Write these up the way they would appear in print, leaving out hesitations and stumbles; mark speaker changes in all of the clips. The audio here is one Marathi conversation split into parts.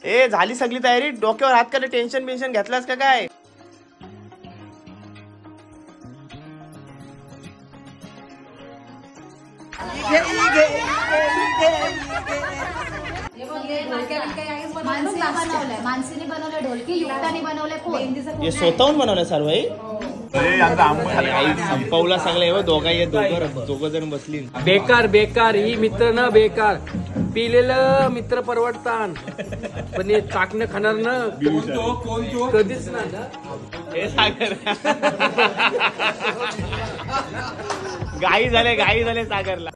Speaker 1: ए झाली सगळी तयारी? डोक्यावर हात करे, टेन्शन बिन्शन घेतलास का काय?
Speaker 2: मानसीने बनवलं, ढोलकी युक्ताने बनवलंय,
Speaker 1: हे स्वतःहून बनवलंय सर्व. संपवला सगळं दोघं जण बसली.
Speaker 3: बेकार बेकार ही मित्र न बेकार, पिलेलं मित्र परवडतान पण हे चाकणं खाणार ना कधीच ना.
Speaker 1: हे सागर गाई झाले सागरला.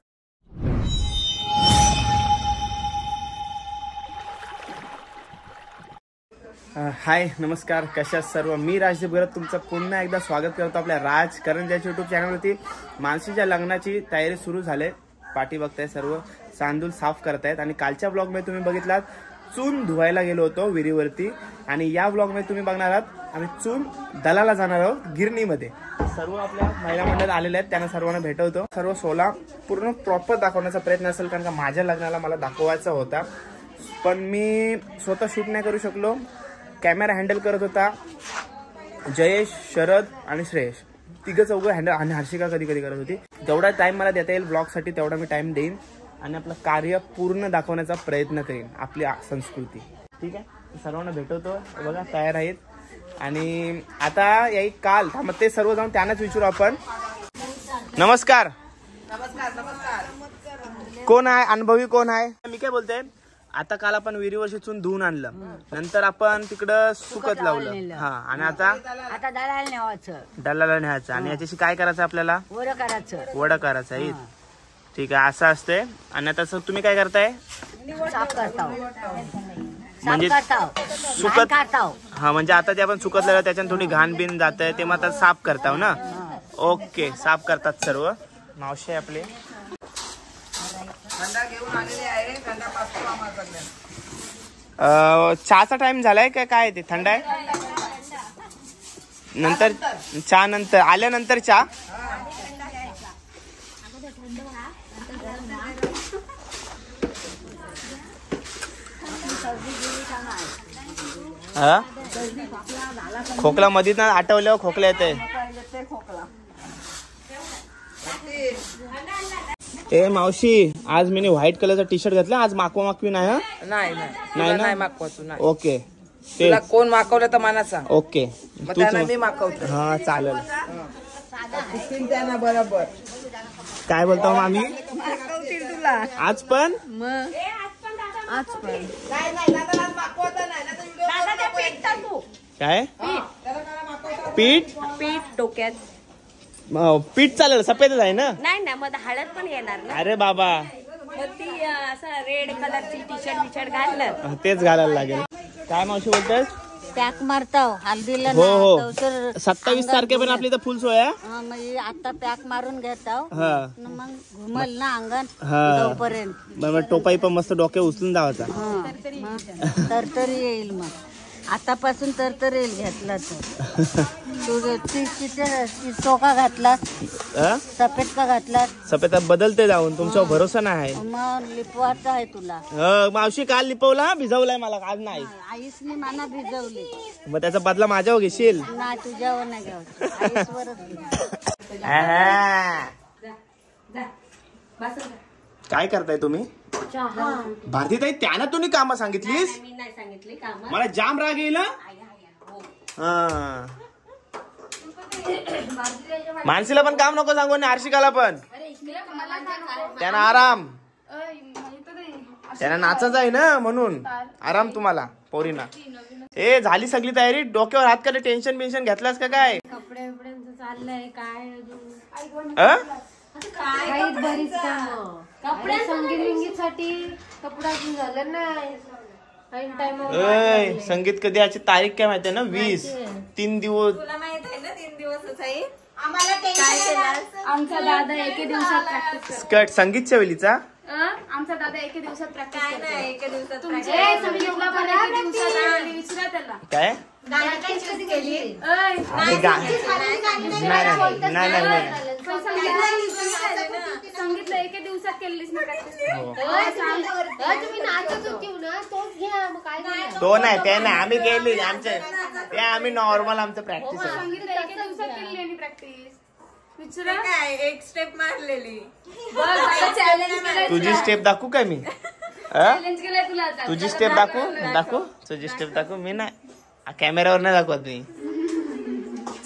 Speaker 1: हाय नमस्कार, कशा सर्व. मी राजदीप गरत तुमचं पुन्हा एकदा स्वागत करतो आपल्या राज करंजाच्या युट्यूब चॅनलवरती. मानसीच्या लग्नाची तयारी सुरू झाली. पाठी बघताय सर्व सांदूल साफ करतायत. आणि कालच्या ब्लॉगमध्ये तुम्ही बघितलात चून धुवायला गेलो होतो विहिरीवरती. आणि या ब्लॉगमध्ये तुम्ही बघणार आहात आम्ही चून दलाला जाणार आहोत गिरणीमध्ये. सर्व आपल्या महिला मंडळात आलेल्या आहेत, त्यांना सर्वांना भेटवतो. सर्व सोला पूर्ण प्रॉपर दाखवण्याचा प्रयत्न असेल, कारण का माझ्या लग्नाला मला दाखवायचा होता पण मी स्वतः शूट नाही करू शकलो. कॅमेरा हँडल करत होता जयेश, शरद आणि श्रेयश, तिघं चौघं हँडल, आणि हर्षिका कधी कधी करत होती. जेवढा टाइम मला देता येईल ब्लॉगसाठी तेवढा मी टाइम देईन आणि आपलं कार्य पूर्ण दाखवण्याचा प्रयत्न करेन, आपली संस्कृती. ठीक आहे, सर्वांना भेटवतो. बघा तयार आहेत. आणि आता याही काल थांबत ते सर्व जाऊन त्यांनाच विचारू आपण. नमस्कार. कोण आहे अनुभवी, कोण आहे? मी काय बोलते, आता काल आपण विहिरीवरची चून धुवून आणलं, नंतर आपण तिकडं सुकत लावलं. हा, आणि आता दलाला न्यायचं. आणि याच्याशी काय करायचं आपल्याला? वडं करायचं आहे. ठीक आहे, असं असते. आणि आता तुम्ही काय करताय? म्हणजे सुकत. हा, म्हणजे आता ते आपण सुकत लावलं त्याच्यात थोडी घाण बिन जात आहे, ते मग आता साफ करताव ना. ओके, साफ करतात सर्व. मावशी आपले चहाचा टाइम झालाय काय ते थंड आहे? नंतर चहा, नंतर आल्यानंतर चहा. हा, खोकला मध्ये ना आठवल्यावर खोकला येते. ए मावशी, आज मी व्हाईट कलरचा टी शर्ट घातला. आज माकवा माकवी नाही?
Speaker 3: नाही मागवायचो नाही.
Speaker 1: ओके,
Speaker 3: तुला कोण मागवलं तर मानाचा.
Speaker 1: ओके,
Speaker 3: मी मागवतो.
Speaker 1: हा चालेल.
Speaker 3: बरोबर.
Speaker 1: काय बोलतो आम्ही आज पण काय पीठ
Speaker 4: डोक्यात
Speaker 1: पीठ चालेल. सफेदच आहे ना?
Speaker 4: नाही मग हळद पण येणार ना.
Speaker 1: अरे बाबा,
Speaker 4: मग ती असं रेड कलरची टी शर्ट घाललं,
Speaker 1: तेच घालायला लागेल. काय मावशी बोलतेस?
Speaker 2: पॅक मारताव हल्दीला.
Speaker 1: हो 27 तारखेपर्यंत आपली तर फुल सोय आहे.
Speaker 2: आता पॅक मारून घेताव, मग घुमल ना अंगण पर्यंत.
Speaker 1: टोपाई पण मस्त डोक्या उचलून जावाचा.
Speaker 2: तरतरी येईल. मग आतापासून तरतरी येईल घेतला तर. चोका घातला, सफेद का घातला?
Speaker 1: सफेद बदलते जाऊन, तुमच्यावर भरोसा नाही.
Speaker 2: मग लिपवायचा आहे तुला.
Speaker 1: मावशी काल लिपवला, भिजवलाय मला आज नाही.
Speaker 2: आईसनी मला भिजवली,
Speaker 1: मग त्याचा बदला माझ्यावर घेशील?
Speaker 2: नाही, तुझ्यावर नाही घ्यायचं, आईसवरच.
Speaker 1: काय करताय तुम्ही? भारती ताई, त्यानं तुम्ही कामं सांगितलीस?
Speaker 4: मी नाही सांगितली काम.
Speaker 1: मला जाम राग येईल. मानसीला पण काम नको सांगू, हर्षिकाला पण. त्यांना आराम, त्यांना नाचायचं आहे ना, म्हणून आराम तुम्हाला पोरीना. ए झाली सगळी तयारी? डोक्यावर हात करे, टेन्शन बिन्शन घेतलास का काय?
Speaker 4: कपडे चाललंय काय
Speaker 5: कपडे संगीत कपडा झालं नाही.
Speaker 1: संगीत कधी? याची तारीख काय माहिती आहे ना? 20 3 दिवस.
Speaker 4: तुला माहित आहे ना 3 दिवसच आहे.
Speaker 5: आमचा दादा एके दिवसात प्रॅक्टिस
Speaker 1: स्कर्ट संगीतच्या वेळीचा.
Speaker 5: आमचा दादा एके दिवसात प्रॅक्टिस
Speaker 4: काय नाही एके दिवसात
Speaker 5: तुमच्या संगीतला पण एके दिवसात विचारा त्याला.
Speaker 1: काय
Speaker 5: टेस्टच केली.
Speaker 4: सांगितलं एका दिवसात केलीस ना प्रॅक्टिस.
Speaker 5: तुम्ही नाचत होती ना तोच घ्या मग काय झालं?
Speaker 1: तो नाही ते नाही आम्ही केली आमचे ते आम्ही नॉर्मल आमचं प्रॅक्टिस आहे.
Speaker 4: सांगितलं एका दिवसात केली आणि प्रॅक्टिस. विचारा
Speaker 6: काय एक स्टेप मारलेली.
Speaker 1: तुझी स्टेप दाखवू काय मी?
Speaker 4: चॅलेंज केलंय तुला आता.
Speaker 1: तुझी स्टेप दाखवू तुझी स्टेप दाखवू मी नाही कॅमेरावर नाही दाखवत मी.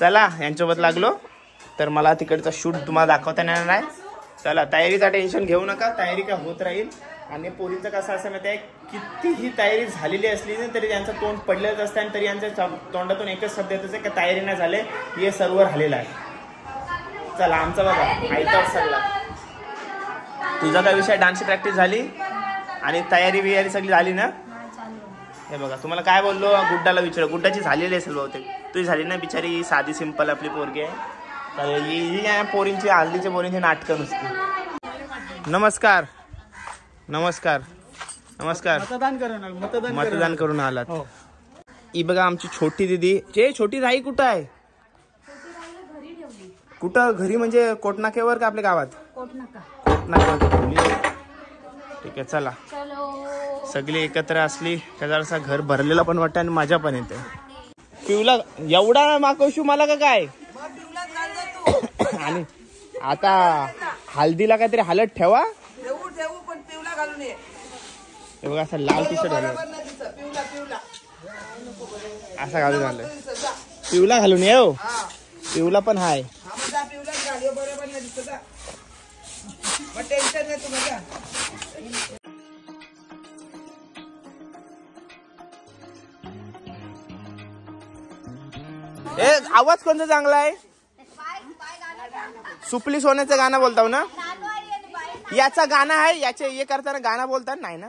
Speaker 1: चला यांच्यासोबत लागलो तर मला तिकडचा शूट तुम्हाला दाखवता येणार नाही. चला तयारीचा टेन्शन घेऊ नका तयारी काय होत राहील. आणि पोरींचं कसं असं माहिती आहे कितीही तयारी झालेली असली ना तरी त्यांचं तोंड पडलेलंच असतं आणि तरी यांच्या तोंडातून एकच शब्द येतच आहे की तयारी नाही झाले हे सर्व राहिलेलं आहे. चला आमचं बघा आयतावर सरला. तुझा काय विषय डान्सची प्रॅक्टिस झाली आणि तयारी बियारी सगळी झाली ना? हे बघा तुम्हाला काय बोललो गुड्डाला विचार गुड्डाची झालेली असेल बहुतेक तुझी झाली ना बिचारी साधी सिंपल आपली पोरगी आहे. तर ही पोरींची हल्लीच्या पोरींची नाटकं नुसती. नमस्कार नमस्कार नमस्कार मतदान करून आलात. ही बघा आमची छोटी दिदी छोटी राई कुठं आहे? कुठं घरी म्हणजे कोटनाक्यावर का आपल्या गावात? कोटनाक्यावर. ठीक आहे चला सगळी एकत्र असली का जरासा घर भरलेला पण वाटतं आणि मजा पण येते. पिवला एवढा माकवशू मला का काय? आणि आता हल्दीला काहीतरी हालत ठेवा.
Speaker 6: पण पिवला घालून ये.
Speaker 1: हे बघा असं लाल टी शर्ट घालून असं घालून आलं पिवला घालून ये. पिवला पण हाय
Speaker 6: टेन्शन नाही तुम्हाला.
Speaker 1: आवाज कोणता चांगला आहे? सुपली सोन्याचं गाणं बोलताव ना? याचा गाणं आहे याचे हे करताना गाणं बोलतात नाही ना?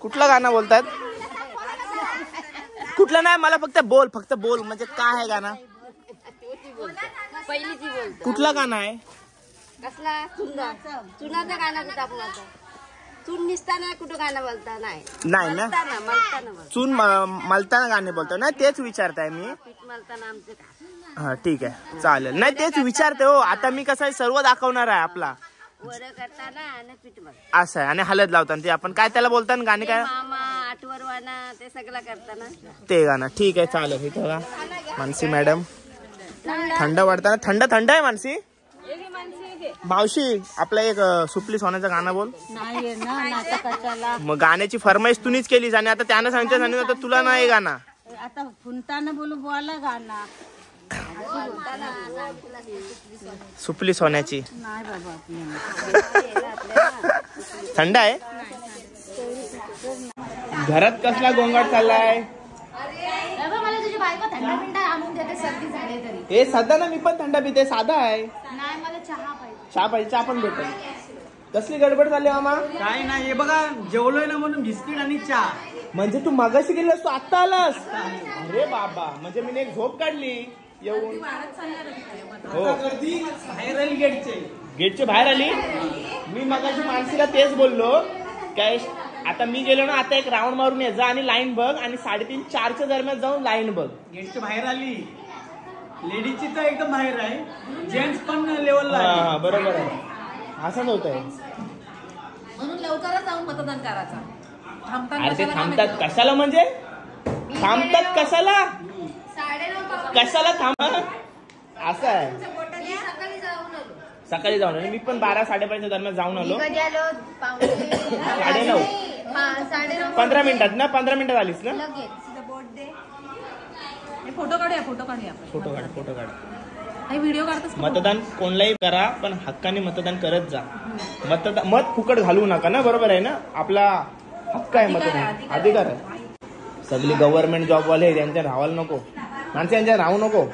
Speaker 1: कुठलं गाणं बोलतात? कुठलं नाही मला फक्त बोल म्हणजे काय आहे गाणं?
Speaker 2: पहिलीची बोल.
Speaker 1: कुठलं गाणं आहे?
Speaker 2: कसला चुनाचं गाणं कुठं आपण आता चून निसताना कुठं गाणं बोलता नाही
Speaker 1: ना चून मलताना गाणे बोलतो ना तेच विचारताय मी.
Speaker 2: पीठ मलताना आमचं काय.
Speaker 1: हा ठीक आहे चालेल नाही तेच विचारते हो. आता मी कसं आहे सर्व दाखवणार आहे आपला
Speaker 2: वरं करताना आणि पीठ मलताना
Speaker 1: असं आहे आणि हलत लावताना ते आपण काय त्याला बोलताना गाणे काय
Speaker 2: मामा आठवरवाना ते सगळं करताना
Speaker 1: ते गाणं. ठीक आहे चालेल. इथं बघा मानसी मॅडम थंड वाटताना थंड आहे मानसी. मावशी आपलं एक सुपली सोन्याचं गाणं बोल.
Speaker 2: नाही ना नाटकाला
Speaker 1: मग गाण्याची फरमाईश तुम्हीच केलीस आणि आता त्यानं सांगितलं आता तुला नाही गाणं
Speaker 2: आता फुंताना बोला गाणं
Speaker 1: सुपली सोन्याची.
Speaker 2: नाही बाबा
Speaker 1: थंड आहे. घरात कसला गोंगाट चाललाय?
Speaker 5: मला तुझी बायको थंडा पिंडा आणून देते सर्दी झाली तरी.
Speaker 1: हे साधा ना मी पण थंडा पिते साधा आहे.
Speaker 5: नाही मला चहा पाहिजे.
Speaker 1: चहा पाहिजे चहा पण भेटेल. कसली गडबड चालली मामा?
Speaker 3: काय नाही हे बघा जेवलोय ना म्हणून बिस्किट आणि चहा.
Speaker 1: म्हणजे तू मगाशी गेलास तू आता आलास? अरे बाबा म्हणजे मी एक झोप काढली येऊन. हो
Speaker 3: बाहेर आली
Speaker 1: गेटच्या बाहेर आली. मी मगाशी मानसीला तेच बोललो काय आता मी गेलो ना आता एक राऊंड मारून ये जा आणि लाईन बघ आणि 3:30-4च्या दरम्यान जाऊन लाईन बघ.
Speaker 3: गेटच्या बाहेर आली. लेडीजची तर एकदम बाहेर आहे जेंट्स पण लेवलला आहे.
Speaker 1: बरोबर आहे असंच होत आहे.
Speaker 6: म्हणून लवकरच जाऊन मतदान करायचं.
Speaker 1: अरे ते थांबतात कशाला म्हणजे थांबतात कशाला थांबा असं आहे. सकाळी जाऊन आलो मी पण 12-12:30 दरम्यान जाऊन आलो. 9:30 15 मिनिटात ना 15 मिनिटात आलीस ना?
Speaker 6: फोटो काढूया.
Speaker 1: फोटो काढ.
Speaker 6: व्हिडिओ काढतोस.
Speaker 1: मतदान कोणलाही करा पण हक्काने मतदान करत जा. मत फुकट घालवू नका ना. बरोबर आहे ना? आपला हक्क आहे मतदान अधिकार आहे. सगळी गव्हर्नमेंट जॉबवाले त्यांच्या राहायला नको माणसं यांच्या राहू नको.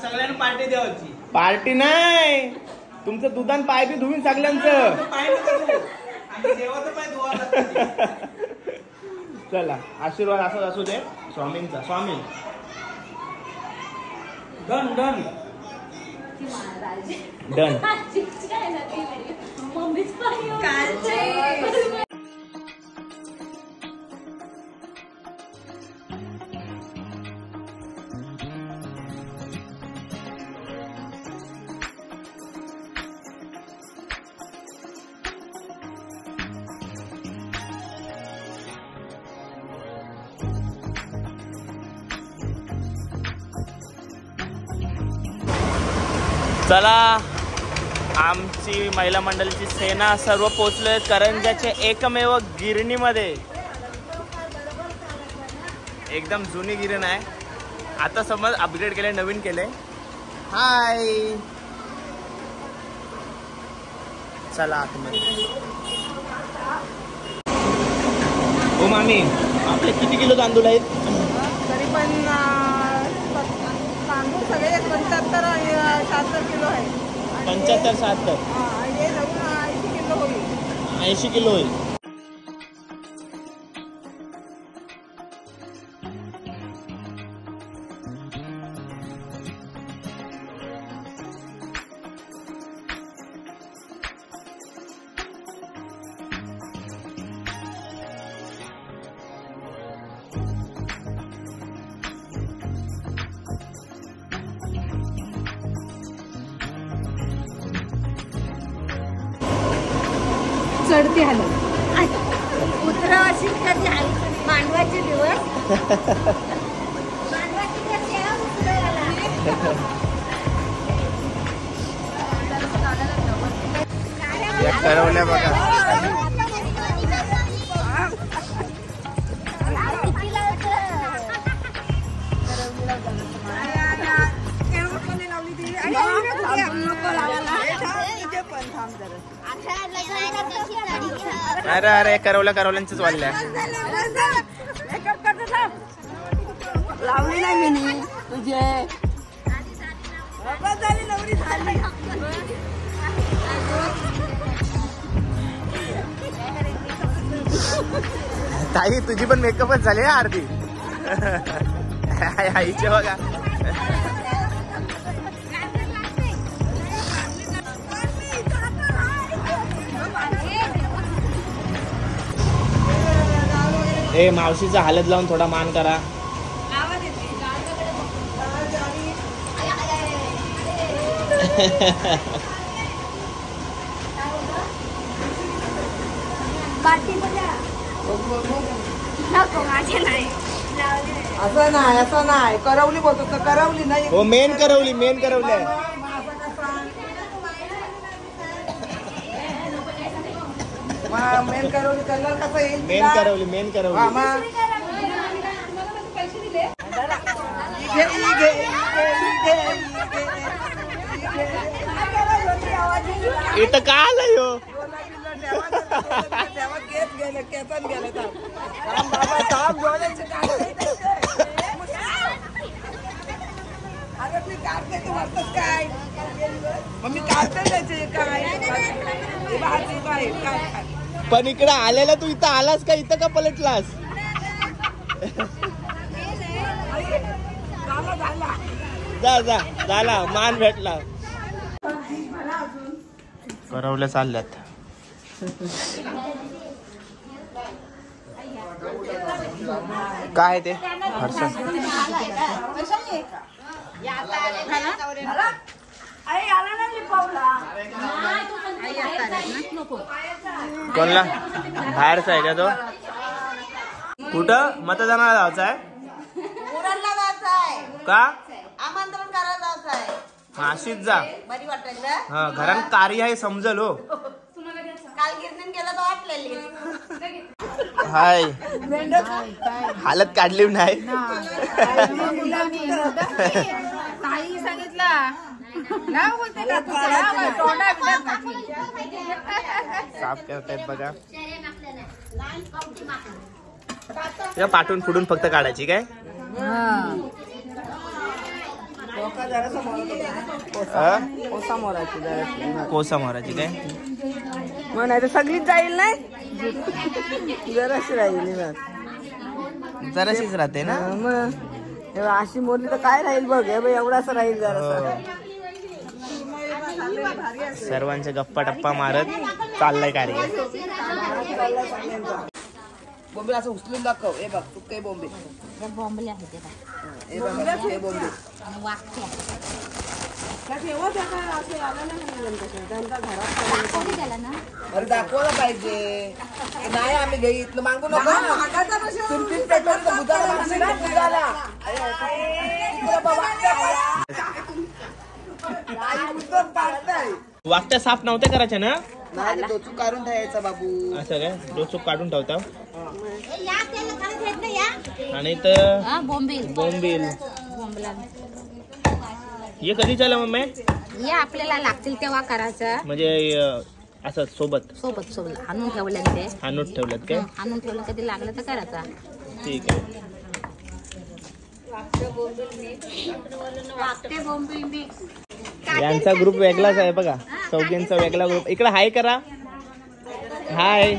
Speaker 3: सगळ्यांना पार्टी द्यायची.
Speaker 1: पार्टी नाही तुमचं दुधान पाय बी धुवीन सगळ्यांचं. चला आशीर्वाद असाच असू दे स्वामींचा. स्वामी
Speaker 3: डन
Speaker 1: डन. चला, आमची महिला मंडळीची सेना सर्व पोचलोय करंजाच्या एकमेव गिरणीमध्ये. एकदम जुनी गिरण आहे, आता समज अपग्रेड केले, नवीन केले. हाय, चला आतमध्ये. हो मामी, आपले किती किलो तांदूळ आहेत?
Speaker 7: तरी पण तांदूळ सगळे 75-76 किलो आहे.
Speaker 1: 75-76
Speaker 7: हे जाऊन 80 किलो होईल.
Speaker 1: 80 किलो होईल.
Speaker 6: चढती हलव.
Speaker 2: उतरावाशी कधी आहे मांडवाचे दिवस. मांडवाची कधी आहे उतरायला.
Speaker 1: या करवल्या बघा. अरे अरे करवल्यांचीच वाढल्या.
Speaker 7: लावली नाही मी तुझे
Speaker 1: ताई तुझी पण मेकअपच झाली अर्धी. आईचे बघा. ए मावशीचा हालत लावून थोडा मान करा.
Speaker 7: असं नाही करवली बोलतो तर करवली नाही.
Speaker 1: हो मेन करवली आहे.
Speaker 7: मेन करवली कलर कसा येईल.
Speaker 1: मेन करवली. इथं का आलं हो. पण इकडे आलेला तू इथं आलास का इथं का पलटलास. जा जा झाला मान भेटला. करवल्या चालल्यात. काय ते हर्षद कोणला बाहेरचा आहे का तो. कुठं मतदानाला जायचं आहे का.
Speaker 7: आमंत्रण करायला जायचं आहे.
Speaker 1: माशीत जा.
Speaker 7: बरी वाटेल.
Speaker 1: हा घरात कार्य आहे समजल हो.
Speaker 7: काल कीर्तन केलं तर वाटलेली.
Speaker 1: हाय हालत काढली नाही.
Speaker 6: ताई सांगितलं
Speaker 1: साफ करतायत बघा. या पाठून फुडून फक्त काढायची काय. कोसा मोराची काय.
Speaker 7: मग नाही तर सगळीच जाईल नाही. जराशी राहील
Speaker 1: जराशीच राहते ना.
Speaker 7: मग अशी मोरली तर काय राहील बघ. एवढा असं राहील जरा.
Speaker 1: सर्वांच्या गप्पा टप्पा मारत चाललाय कार्यक्रम.
Speaker 7: बोंबे असं उचलून दाखव. हे बघ तू काही बोंबे
Speaker 4: बॉम्बले आहे ते
Speaker 7: हे बघ हे बोंबे
Speaker 4: वाक्य ना.
Speaker 7: अरे दाखवायला पाहिजे. नाही आम्ही घेतलं मागू नको.
Speaker 1: वाकट्या साफ नव्हत्या करायच्या ना.
Speaker 7: नाही डोचूक काढून ठेवायचा बाबू.
Speaker 1: असं काय डोचूक काढून ठेवता. आणि
Speaker 4: बोंबील
Speaker 1: बोंबील हे कधी झालं मम्मी.
Speaker 4: हे आपल्याला लागतील तेव्हा करायचं.
Speaker 1: म्हणजे असं सोबत
Speaker 4: सोबत आणून ठेवलं ते.
Speaker 1: आणून ठेवलं काय.
Speaker 4: आणून ठेवलं कधी लागलं तर करायचा.
Speaker 1: ठीक आहे. यांचा ग्रुप वेगळाच आहे बघा. चौघींचा वेगळा ग्रुप. इकडे हाय करा. हाय.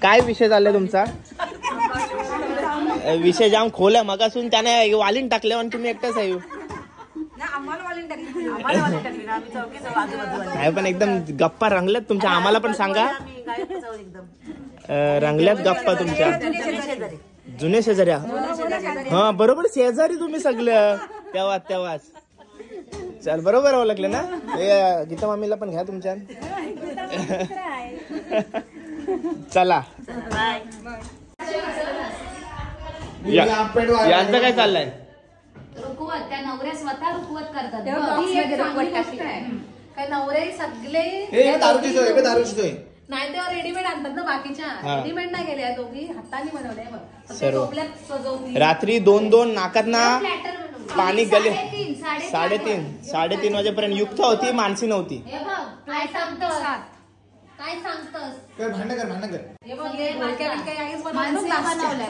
Speaker 1: काय विषय चाललाय तुमचा. विषय जाम खोल आहे. मगासून त्याने वालीन टाकले आणि तुम्ही एकटाच आहे. काय पण एकदम गप्पा रंगल्यात तुमच्या. आम्हाला पण सांगा. रंगल्यात गप्पा तुमच्या. जुने शेजारी. हा बरोबर शेजारी तुम्ही सगळं. तेव्हाच चल बरोबर ओळखले ना. गीता मामीला पण घ्या तुमच्या. चला. यांचं काय चाललंय.
Speaker 4: रुकवत त्या नवऱ्या स्वतः रुकवत करतात.
Speaker 6: काय नवरे सगळे
Speaker 1: दारूची सोय
Speaker 6: नाही तेव्हा रेडीमेड आणतात ना. बाकीच्या रेडीमेड नाही गेल्या दोघी हाताने बनवल्या.
Speaker 1: सर्व रात्री 2-2 नाकात ना पाणी गले. 3:30 वाजेपर्यंत युक्त होती. मानसी नव्हती.
Speaker 4: काय सांगतोस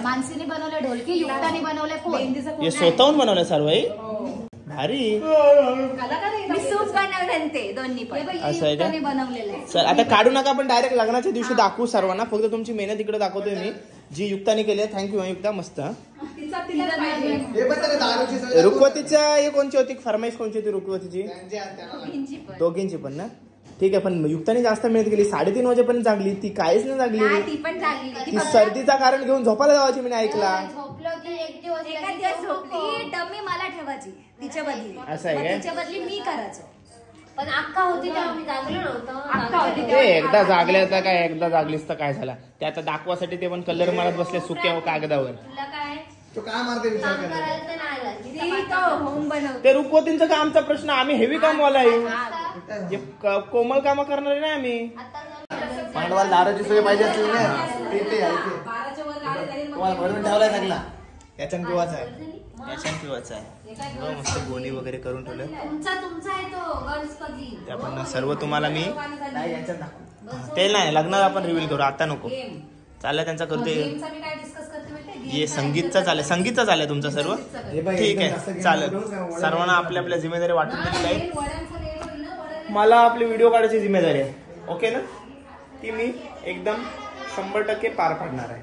Speaker 4: मानसीने बनवले ढोलकी. युक्ताने बनवले कोण.
Speaker 1: हे स्वतःहून बनवलं सर्व. भारी.
Speaker 4: मी सूप बनवले ते दोन्ही पण.
Speaker 1: असं आहे का.
Speaker 4: बनवलेलं.
Speaker 1: सर आता काढू नका. पण डायरेक्ट लग्नाच्या दिवशी दाखवू सर्वांना. फक्त तुमची मेहनत इकडे दाखवतोय मी जी युक्ताने केली आहे. थँक्यू युक्ता. मस्त. रुकवतीच्या हे कोणची होती फरमाईश. कोणची होती रुकवतीची. दोघींची पण ना. ठीक आहे. पण युक्ताने जास्त मेहनत केली. 3:30 वाजेपर्यंत जागली ती. काहीच नाही जागली.
Speaker 4: ती पण
Speaker 1: ती सर्दीचा कारण घेऊन झोपायला जावायची. मी ऐकला.
Speaker 4: डमी मला ठेवायची तिच्या बदली.
Speaker 1: असं आहे काय.
Speaker 4: तिच्या बदली मी करायचो.
Speaker 2: पण अक्का होती तेव्हा मी जागलो नव्हतं.
Speaker 1: ते एकदा जागल्या तर काय. एकदा जागलीस तर काय झाला. ते आता दाखवासाठी ते पण कलर मारत बसले सुक्या कागदावर.
Speaker 2: तुला काय
Speaker 1: तो काय मारते विचार
Speaker 2: काम करायला तर नाही आला.
Speaker 4: होम बनवते.
Speaker 1: ते रुकवतींचं का आमचा प्रश्न. आम्ही हेवी कामवाला आहे. कोमल काम करणारे नाही आम्ही.
Speaker 8: पांडवाला दारूची सोय पाहिजे असली ना. ते तुम्हाला भरून ठेवलाय सगळा.
Speaker 1: याच्यान पिवाचा आहे. मस्त गोणी वगैरे करून ठेवलं.
Speaker 2: तुमचा आहे तो गणपती.
Speaker 1: ते आपण सर्व तुम्हाला मी ते नाही लग्नात आपण रिव्हील करू. आता नको. चाललंय त्यांचा करतोय. हे संगीतचा चाललंय. संगीतचा चाललंय तुमचा सर्व. ठीक आहे चालेल. सर्वांना आपल्या आपल्या जिम्मेदारी वाटून दिली आहे. मला आपली व्हिडिओ काढायची जिम्मेदारी आहे. ओके ना. ती मी एकदम 100% पार पाडणार आहे.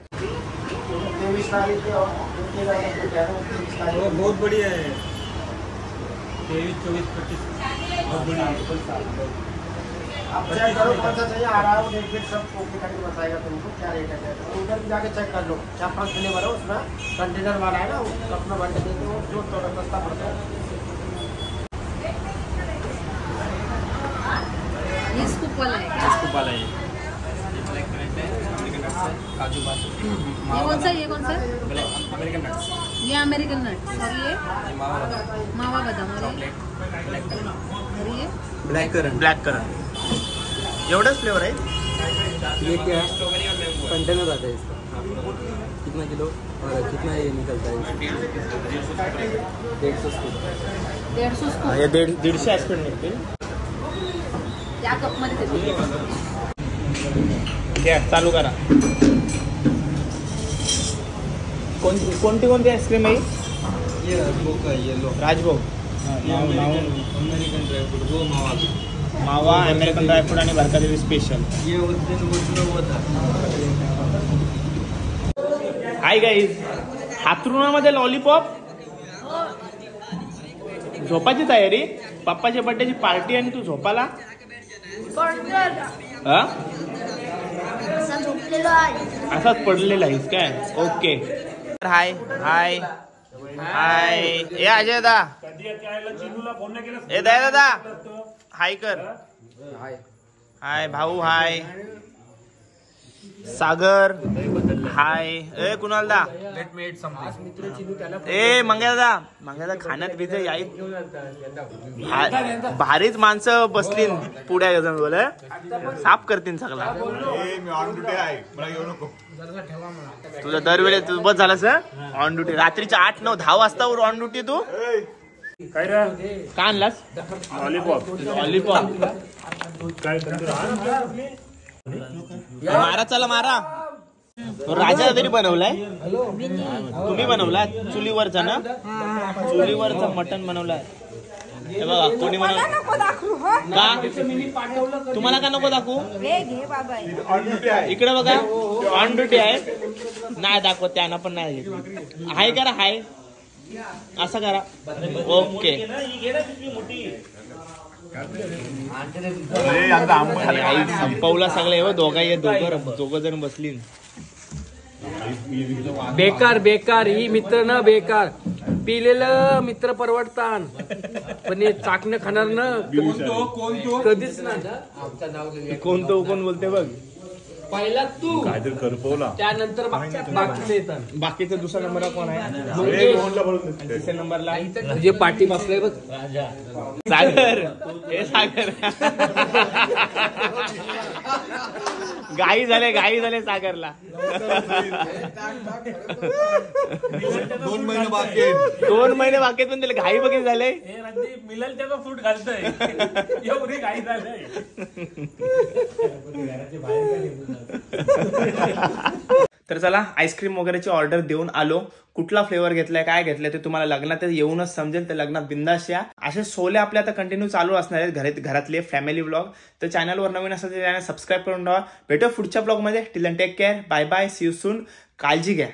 Speaker 3: बहुत बढ़िया है. 23, 24, 25 बहुत बढ़िया.
Speaker 8: आप चेक करो कौन सा चाहिए. आ रहा है एक फिट सब ओके करके बताएगा तुमको क्या रेट है. उधर भी जाके चेक कर लो. 4-5 फ्लेवर है उसमें. कंटेनर वाला है ना अपना भर के देते हो. जो थोड़ा सस्ता पड़ता है.
Speaker 6: ये स्कूप वाला है.
Speaker 3: काजू बादाम.
Speaker 6: ये कौन सा
Speaker 3: अमेरिकन नट्स.
Speaker 6: ये अमेरिकन नट्स. और ये मावा बादाम. और ये
Speaker 1: ब्लॅक करंट. एवढंच फ्लेवर आहे.
Speaker 3: ये क्या है. कंटेनर आता है इसका. कितना किलो और कितना ये निकलता है. 150 स्कूप.
Speaker 6: 150 स्कूप.
Speaker 1: हे 150 ऍस्पेड निघतील.
Speaker 6: त्या कप मध्ये
Speaker 1: घ्या चालू करा. कोणती आईस्क्रीम आहे.
Speaker 3: ये राजभोग का येलो.
Speaker 1: राजभोग.
Speaker 3: अमेरिकन ड्राई फ्रूट वो
Speaker 1: मावा अमेरिकन ड्रायफ्रूट आणि भारतातील स्पेशल.
Speaker 3: ये उस दिन वो था.
Speaker 1: Hi guys. हातरुणामध्ये लॉलीपॉप. झोपाची तयारी, पप्पाच्या बर्थडेची पार्टी आणि तू झोपाला? हा? असाच पडलेला आहेस काय? ओके. हाय हाय हाय. ए अजय दादा, ए दया दादा हाय कर. हाय भाऊ, हाय सागर, हाय. ए कुणाल दा, ए मंग्या दादा खाण्यात बिझ याई. भारीच माणसं बसली पुढ्या बोल, साफ करतील सगळा. तुझा दरवेळी तू बस झाला सर ऑन ड्युटी. रात्रीच्या 8, 9, 10 वाजता ऑन ड्युटी. तू काय आणलास? लॉलीपॉप. लॉलीपॉप मारा, चला मारा. राजा तरी बनवलाय, तुम्ही बनवला चुलीवरचा ना? चुलीवरचा मटन बनवलाय. हे बघा कोणी बनवलं का? तुम्हाला का नको दाखवू? इकडे बघा ऑन ड्युटी आहे. नाही दाखवत, त्यांना पण नाही घेतली. हाय करा, हाय असं करा. ओके. संपवला सगळे. दोघ जण बसली.
Speaker 3: बेकार बेकार ही मित्र न बेकार. पिलेलं मित्र परवडतान, पण हे चाकणं खाणार ना कधीच ना.
Speaker 1: कोण बोलते बघ.
Speaker 3: पहिला तू त्यानंतर बाकीचे येतात.
Speaker 1: बाकीचा दुसरा नंबर कोण आहे? तिसऱ्या नंबरला
Speaker 3: जे पाठी बसलाय बघ,
Speaker 1: सागर. हे सागर गाई झाले सागरला.
Speaker 9: 2 महिने बाकी आहेत.
Speaker 1: 2 महिने बाकी पण त्याला घाई बघित झाले.
Speaker 3: मिळेल त्याचा फ्रूट घालतोय एवढी घाई झालंय.
Speaker 1: तर चला आईस्क्रीम वगैरेची ऑर्डर देऊन आलो. कुठला फ्लेवर घेतलाय, काय घेतलंय ते तुम्हाला लग्नात येऊनच समजेल. तर लग्नात बिंदास या. असे सोले आपले आता कंटिन्यू चालू असणार आहेत घरातले फॅमिली व्लॉग. तर चॅनलवर नवीन असेल तर चॅनल सबस्क्राईब करून ठेवा. भेटू पुढच्या ब्लॉग मध्ये. Till then take care, bye bye, see you soon. काळजी घ्या.